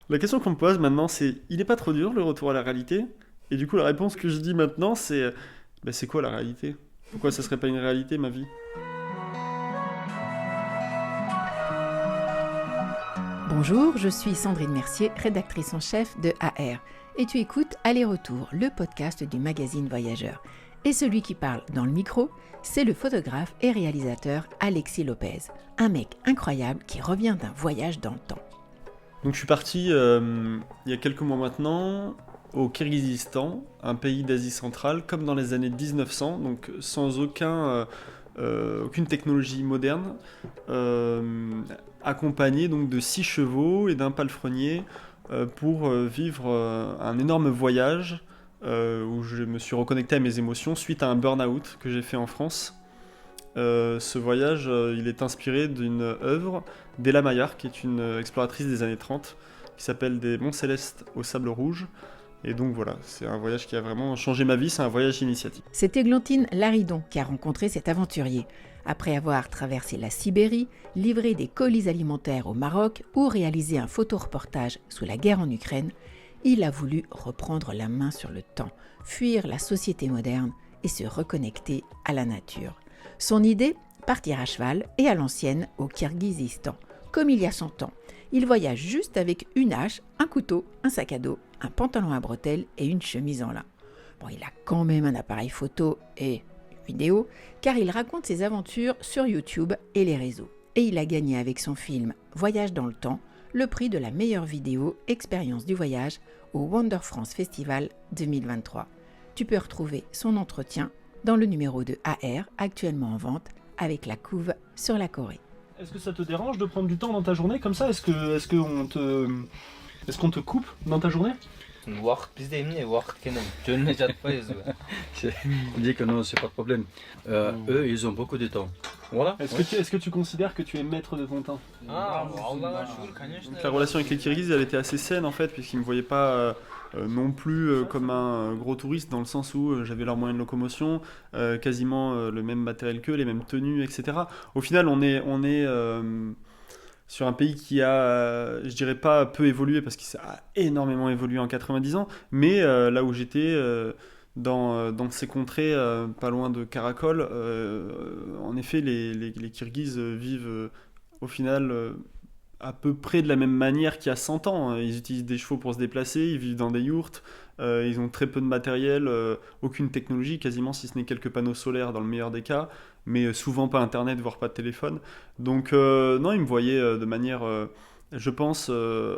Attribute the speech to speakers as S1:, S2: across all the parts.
S1: La question qu'on me pose maintenant, c'est il n'est pas trop dur le retour à la réalité? Et du coup, la réponse que je dis maintenant, c'est c'est quoi la réalité? Pourquoi ça serait pas une réalité, ma vie?
S2: Bonjour, je suis Sandrine Mercier, rédactrice en chef de AR. Et tu écoutes Aller-Retour, le podcast du magazine Voyageur. Et celui qui parle dans le micro, c'est le photographe et réalisateur Alexis Lopez. Un mec incroyable qui revient d'un voyage dans le temps.
S1: Donc je suis parti il y a quelques mois maintenant au Kirghizistan, un pays d'Asie centrale, comme dans les années 1900, donc sans aucune technologie moderne, accompagné donc de 6 chevaux et d'un palefrenier pour vivre un énorme voyage où je me suis reconnecté à mes émotions suite à un burn-out que j'ai fait en France. Ce voyage, il est inspiré d'une œuvre d'Ella Maillard, qui est une exploratrice des années 30, qui s'appelle Des Monts Célestes au Sable Rouge. Et donc voilà, c'est un voyage qui a vraiment changé ma vie, c'est un voyage initiatique.
S2: C'est Églantine Laridon qui a rencontré cet aventurier. Après avoir traversé la Sibérie, livré des colis alimentaires au Maroc ou réalisé un photoreportage sous la guerre en Ukraine, il a voulu reprendre la main sur le temps, fuir la société moderne et se reconnecter à la nature. Son idée, partir à cheval et à l'ancienne au Kirghizistan, comme il y a 100 ans. Il voyage juste avec une hache, un couteau, un sac à dos, un pantalon à bretelles et une chemise en lin. Bon, il a quand même un appareil photo et vidéo, car il raconte ses aventures sur YouTube et les réseaux. Et il a gagné avec son film Voyage dans le temps le prix de la meilleure vidéo expérience du voyage au Wonder France Festival 2023. Tu peux retrouver son entretien dans le numéro de AR, actuellement en vente, avec la couve sur la Corée.
S1: Est-ce que ça te dérange de prendre du temps dans ta journée comme ça? Est-ce qu'on te coupe dans ta journée?
S3: الوقت bizde emni vaqt kenan jönüne жатпайбыз.
S4: On dit que non, c'est pas de problème. Eux, ils ont beaucoup de temps. Voilà.
S1: Est-ce que tu considères que tu es maître de ton temps?
S3: Аллага шүкүр, конечно.
S1: Donc la relation avec les Kirghizes, elle était assez saine en fait, puisqu'ils ne me voyaient pas non plus comme un gros touriste, dans le sens où j'avais leurs moyens de locomotion, quasiment le même matériel qu'eux, les mêmes tenues, etc. Au final, on est sur un pays qui a, je dirais pas peu évolué, parce qu'il a énormément évolué en 90 ans, mais là où j'étais, dans ces contrées, pas loin de Karakol, en effet, les Kirghizes vivent au final à peu près de la même manière qu'il y a 100 ans. Ils utilisent des chevaux pour se déplacer, ils vivent dans des yourtes, ils ont très peu de matériel, aucune technologie, quasiment si ce n'est quelques panneaux solaires dans le meilleur des cas, mais souvent pas internet, voire pas de téléphone. Donc non, ils me voyaient de manière, je pense,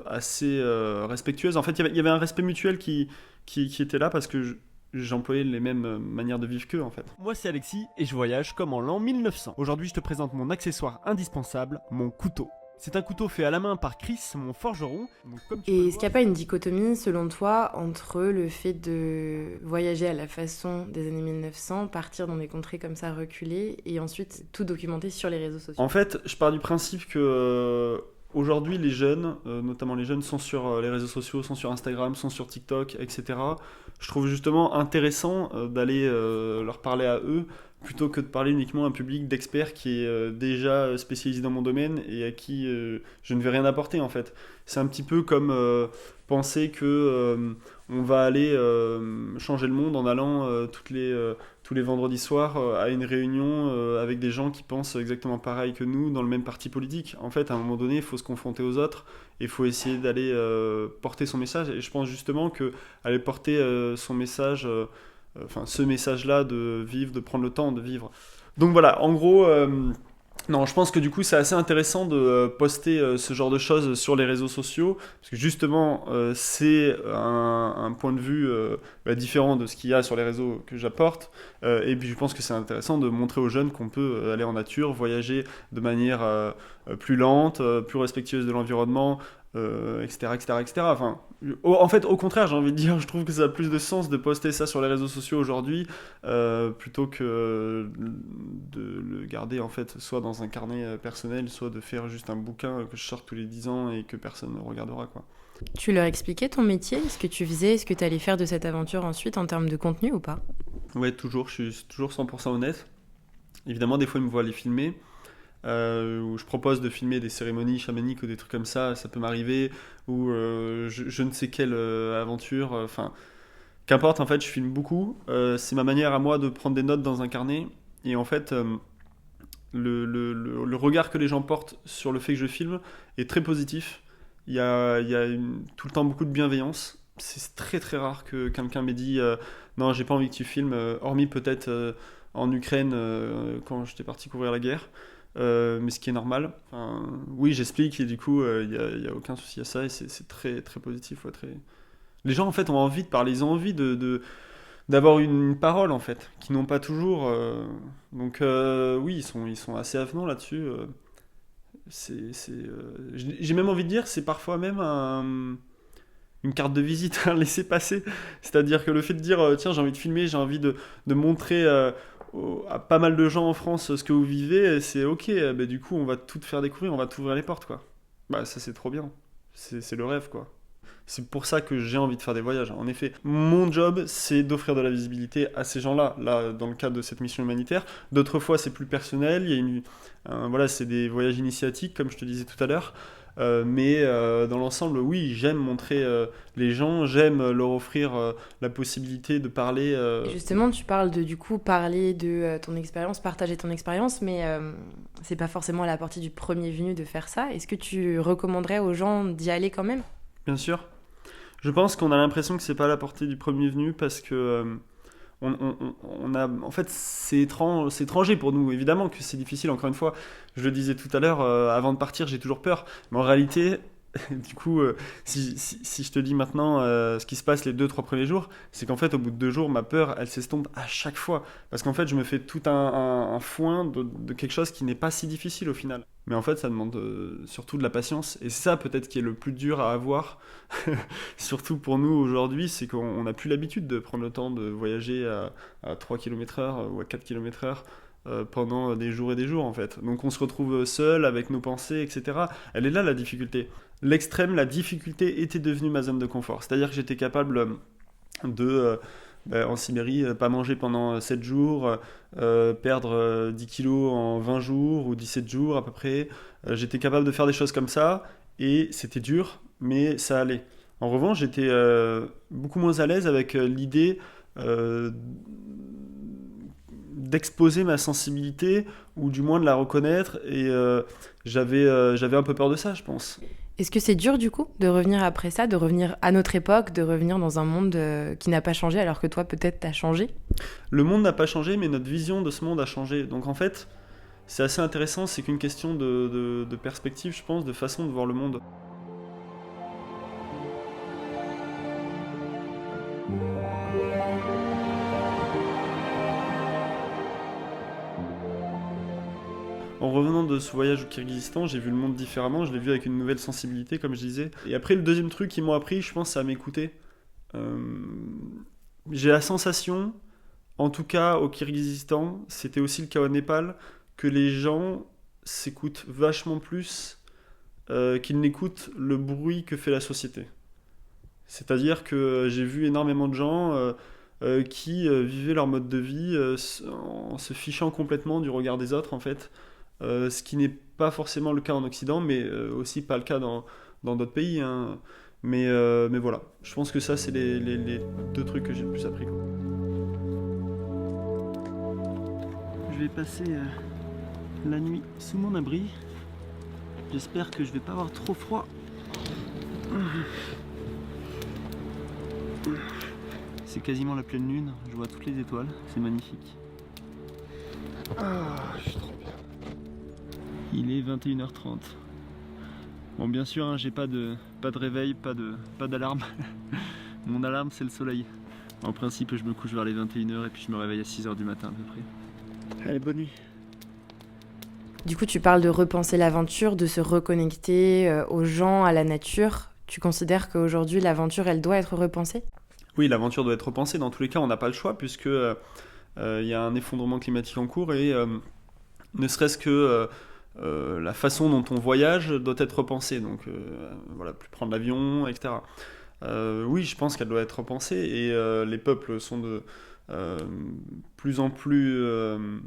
S1: assez respectueuse. En fait, il y avait un respect mutuel qui était là parce que j'employais les mêmes manières de vivre qu'eux en fait. Moi c'est Alexis et je voyage comme en l'an 1900. Aujourd'hui je te présente mon accessoire indispensable, mon couteau. C'est un couteau fait à la main par Chris, mon forgeron. Donc, comme tu peux
S5: Et
S1: le
S5: est-ce qu'il n'y a
S1: voir,
S5: pas une dichotomie, selon toi, entre le fait de voyager à la façon des années 1900, partir dans des contrées comme ça reculées, et ensuite tout documenter sur les réseaux sociaux?
S1: En fait, je pars du principe que aujourd'hui les jeunes, notamment les jeunes, sont sur les réseaux sociaux, sont sur Instagram, sont sur TikTok, etc. Je trouve justement intéressant d'aller leur parler à eux plutôt que de parler uniquement à un public d'experts qui est déjà spécialisé dans mon domaine et à qui je ne vais rien apporter en fait. C'est un petit peu comme penser que on va aller changer le monde en allant tous les vendredis soirs à une réunion avec des gens qui pensent exactement pareil que nous dans le même parti politique. En fait, à un moment donné, il faut se confronter aux autres et il faut essayer d'aller porter son message. Et je pense justement que aller porter son message, ce message-là de vivre, de prendre le temps de vivre. Donc voilà, en gros, non, je pense que du coup c'est assez intéressant de poster ce genre de choses sur les réseaux sociaux, parce que justement c'est un point de vue différent de ce qu'il y a sur les réseaux que j'apporte, et puis je pense que c'est intéressant de montrer aux jeunes qu'on peut aller en nature, voyager de manière plus lente, plus respectueuse de l'environnement, etc., etc., etc. Enfin, en fait, au contraire, j'ai envie de dire, je trouve que ça a plus de sens de poster ça sur les réseaux sociaux aujourd'hui plutôt que de le garder en fait soit dans un carnet personnel, soit de faire juste un bouquin que je sors tous les 10 ans et que personne ne regardera, quoi.
S5: Tu leur expliquais ton métier, ce que tu faisais, ce que tu allais faire de cette aventure ensuite en termes de contenu ou pas?
S1: Ouais, toujours, je suis toujours 100% honnête. Évidemment, des fois, ils me voient les filmer. où je propose de filmer des cérémonies chamaniques ou des trucs comme ça peut m'arriver, ou je ne sais quelle aventure, enfin, qu'importe, en fait, je filme beaucoup. C'est ma manière à moi de prendre des notes dans un carnet, et en fait, le regard que les gens portent sur le fait que je filme est très positif. Il y a tout le temps beaucoup de bienveillance. C'est très très rare que quelqu'un m'ait dit non, j'ai pas envie que tu filmes, hormis peut-être en Ukraine quand j'étais parti couvrir la guerre. Mais ce qui est normal. Enfin, oui, j'explique et du coup, il y a aucun souci à ça et c'est très très positif. Ouais, très... Les gens en fait ont envie de parler, ils ont envie d'avoir une parole en fait, qui n'ont pas toujours. Donc oui, ils sont assez avenants là-dessus. J'ai même envie de dire, c'est parfois même une carte de visite, un laisser-passer. C'est-à-dire que le fait de dire, tiens, j'ai envie de filmer, j'ai envie de montrer à pas mal de gens en France ce que vous vivez, et c'est ok, bah, du coup, on va tout te faire découvrir, on va t'ouvrir les portes, quoi. Bah, ça, c'est trop bien. C'est le rêve, quoi. C'est pour ça que j'ai envie de faire des voyages. En effet, mon job, c'est d'offrir de la visibilité à ces gens-là, là, dans le cadre de cette mission humanitaire. D'autres fois, c'est plus personnel. Il y a voilà, c'est des voyages initiatiques, comme je te disais tout à l'heure. Mais dans l'ensemble, oui, j'aime montrer les gens, j'aime leur offrir la possibilité de parler.
S5: Et justement, tu parles de du coup parler de ton expérience, partager ton expérience, mais c'est pas forcément à la portée du premier venu de faire ça. Est-ce que tu recommanderais aux gens d'y aller quand même?
S1: Bien sûr. Je pense qu'on a l'impression que c'est pas à la portée du premier venu parce que on a, en fait, c'est étranger pour nous. Évidemment que c'est difficile. Encore une fois, je le disais tout à l'heure, avant de partir, j'ai toujours peur. Mais en réalité, du coup, si je te dis maintenant ce qui se passe les 2-3 premiers jours, c'est qu'en fait, au bout de 2 jours, ma peur, elle s'estompe à chaque fois. Parce qu'en fait, je me fais tout un foin de quelque chose qui n'est pas si difficile au final. Mais en fait, ça demande surtout de la patience. Et c'est ça peut-être qui est le plus dur à avoir, surtout pour nous aujourd'hui, c'est qu'on n'a plus l'habitude de prendre le temps de voyager à 3 km/h ou à 4 km/h pendant des jours et des jours en fait. Donc on se retrouve seul avec nos pensées, etc. Elle est là la difficulté. L'extrême, la difficulté était devenue ma zone de confort. C'est-à-dire que j'étais capable en Sibérie, pas manger pendant 7 jours, perdre 10 kilos en 20 jours ou 17 jours à peu près. J'étais capable de faire des choses comme ça et c'était dur, mais ça allait. En revanche, j'étais beaucoup moins à l'aise avec l'idée d'exposer ma sensibilité ou du moins de la reconnaître et j'avais un peu peur de ça, je pense.
S5: Est-ce que c'est dur du coup de revenir après ça, de revenir à notre époque, de revenir dans un monde qui n'a pas changé alors que toi peut-être t'as changé?
S1: Le monde n'a pas changé, mais notre vision de ce monde a changé. Donc en fait, c'est assez intéressant, c'est qu'une question de perspective, je pense, de façon de voir le monde. En revenant de ce voyage au Kyrgyzstan, j'ai vu le monde différemment, je l'ai vu avec une nouvelle sensibilité, comme je disais. Et après, le deuxième truc qu'ils m'ont appris, je pense, c'est à m'écouter. J'ai la sensation, en tout cas au Kyrgyzstan, c'était aussi le cas au Népal, que les gens s'écoutent vachement plus qu'ils n'écoutent le bruit que fait la société. C'est-à-dire que j'ai vu énormément de gens qui vivaient leur mode de vie en se fichant complètement du regard des autres, en fait. Ce qui n'est pas forcément le cas en Occident, mais aussi pas le cas dans d'autres pays. Hein. Mais voilà, je pense que ça, c'est les 2 trucs que j'ai le plus appris. Quoi. Je vais passer la nuit sous mon abri. J'espère que je vais pas avoir trop froid. C'est quasiment la pleine lune, je vois toutes les étoiles, c'est magnifique. Je suis trop bien. Il est 21h30. Bon, bien sûr, hein, j'ai pas de réveil, pas d'alarme. Mon alarme, c'est le soleil. En principe, je me couche vers les 21h et puis je me réveille à 6h du matin à peu près. Allez, bonne nuit.
S5: Du coup, tu parles de repenser l'aventure, de se reconnecter aux gens, à la nature. Tu considères qu'aujourd'hui, l'aventure, elle doit être repensée?
S1: Oui, l'aventure doit être repensée. Dans tous les cas, on n'a pas le choix puisque y a un effondrement climatique en cours et ne serait-ce que la façon dont on voyage doit être repensée. Donc voilà, plus prendre l'avion, etc. Oui, je pense qu'elle doit être repensée et les peuples sont de plus en plus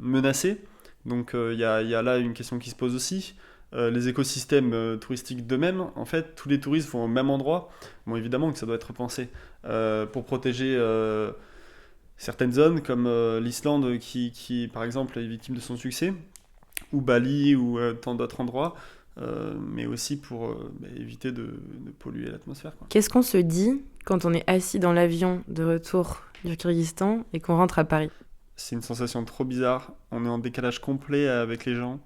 S1: menacés Donc il y a là une question qui se pose aussi. Les écosystèmes touristiques d'eux-mêmes, en fait, tous les touristes vont au même endroit. Bon, évidemment que ça doit être pensé pour protéger certaines zones, comme l'Islande qui, par exemple, est victime de son succès, ou Bali, ou tant d'autres endroits, mais aussi pour éviter de polluer l'atmosphère, quoi.
S5: Qu'est-ce qu'on se dit quand on est assis dans l'avion de retour du Kyrgyzstan et qu'on rentre à Paris?
S1: C'est une sensation trop bizarre. On est en décalage complet avec les gens.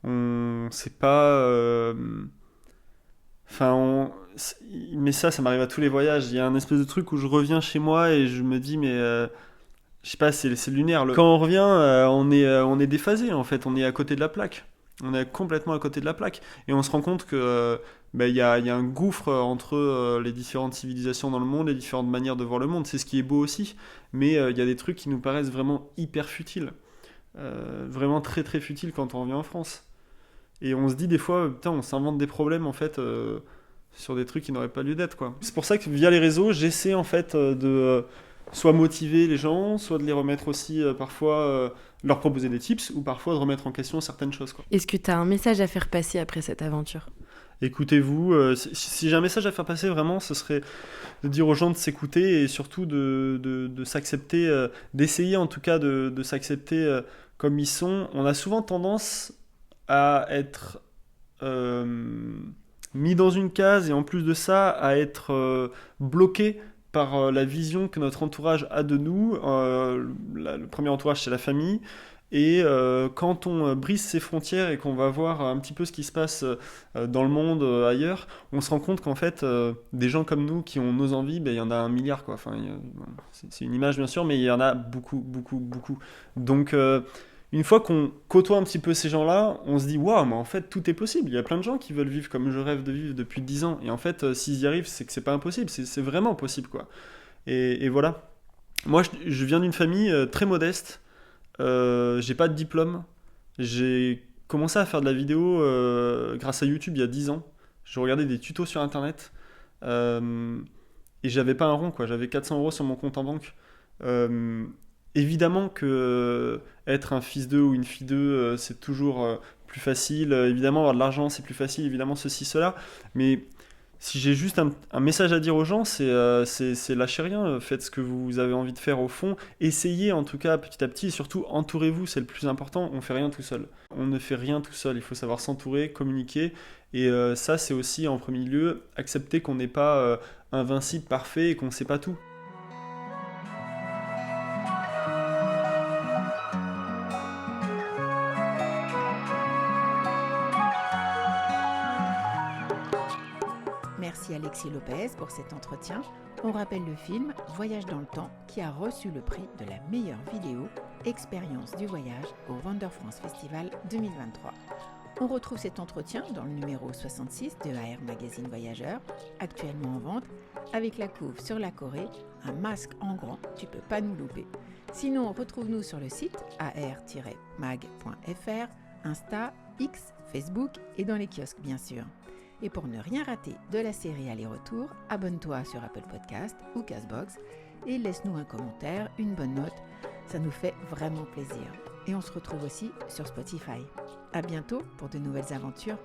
S1: On sait pas. Mais ça m'arrive à tous les voyages. Il y a un espèce de truc où je reviens chez moi et je me dis, mais je sais pas, c'est lunaire. Quand on revient, on est déphasé en fait. On est à côté de la plaque. On est complètement à côté de la plaque. Et on se rend compte que il y a un gouffre entre les différentes civilisations dans le monde, les différentes manières de voir le monde. C'est ce qui est beau aussi. Mais il y a des trucs qui nous paraissent vraiment hyper futiles. Vraiment très très futiles quand on revient en France. Et on se dit des fois, putain, on s'invente des problèmes en fait sur des trucs qui n'auraient pas lieu d'être, quoi. C'est pour ça que via les réseaux, j'essaie en fait de soit motiver les gens, soit de les remettre aussi parfois, leur proposer des tips, ou parfois de remettre en question certaines choses, quoi.
S5: Est-ce que tu as un message à faire passer après cette aventure?
S1: Écoutez-vous, si j'ai un message à faire passer vraiment, ce serait de dire aux gens de s'écouter et surtout de s'accepter, d'essayer en tout cas de s'accepter comme ils sont. On a souvent tendance à être mis dans une case et en plus de ça à être bloqué par la vision que notre entourage a de nous. Le premier entourage, c'est la famille. Et quand on brise ces frontières et qu'on va voir un petit peu ce qui se passe dans le monde ailleurs, on se rend compte qu'en fait, des gens comme nous qui ont nos envies, il y en a 1 milliard, quoi. Enfin, c'est une image bien sûr, mais il y en a beaucoup, beaucoup, beaucoup. Donc une fois qu'on côtoie un petit peu ces gens-là, on se dit waouh, mais en fait tout est possible. Il y a plein de gens qui veulent vivre comme je rêve de vivre depuis 10 ans. Et en fait, s'ils y arrivent, c'est que c'est pas impossible, c'est vraiment possible, quoi. Et voilà. Moi, je viens d'une famille très modeste. J'ai pas de diplôme. J'ai commencé à faire de la vidéo grâce à YouTube il y a 10 ans. Je regardais des tutos sur internet et j'avais pas un rond, quoi. J'avais 400 € sur mon compte en banque. Évidemment que être un fils d'eux ou une fille d'eux, c'est toujours plus facile. Évidemment, avoir de l'argent, c'est plus facile. Évidemment, ceci, cela. Mais si j'ai juste un message à dire aux gens, c'est lâchez rien. Faites ce que vous avez envie de faire au fond. Essayez en tout cas petit à petit. Et surtout, entourez-vous, c'est le plus important. On ne fait rien tout seul. On ne fait rien tout seul. Il faut savoir s'entourer, communiquer. Et ça, c'est aussi en premier lieu, accepter qu'on n'est pas invincible, parfait et qu'on ne sait pas tout.
S2: Merci Alexis Lopez pour cet entretien. On rappelle le film Voyage dans le temps qui a reçu le prix de la meilleure vidéo Expérience du voyage au Wander France Festival 2023. On retrouve cet entretien dans le numéro 66 de AR Magazine Voyageur, actuellement en vente, avec la couve sur la Corée, un masque en grand, tu peux pas nous louper. Sinon, retrouve-nous sur le site ar-mag.fr, Insta, X, Facebook et dans les kiosques bien sûr. Et pour ne rien rater de la série Aller-Retour, abonne-toi sur Apple Podcast ou Castbox et laisse-nous un commentaire, une bonne note, ça nous fait vraiment plaisir. Et on se retrouve aussi sur Spotify. À bientôt pour de nouvelles aventures.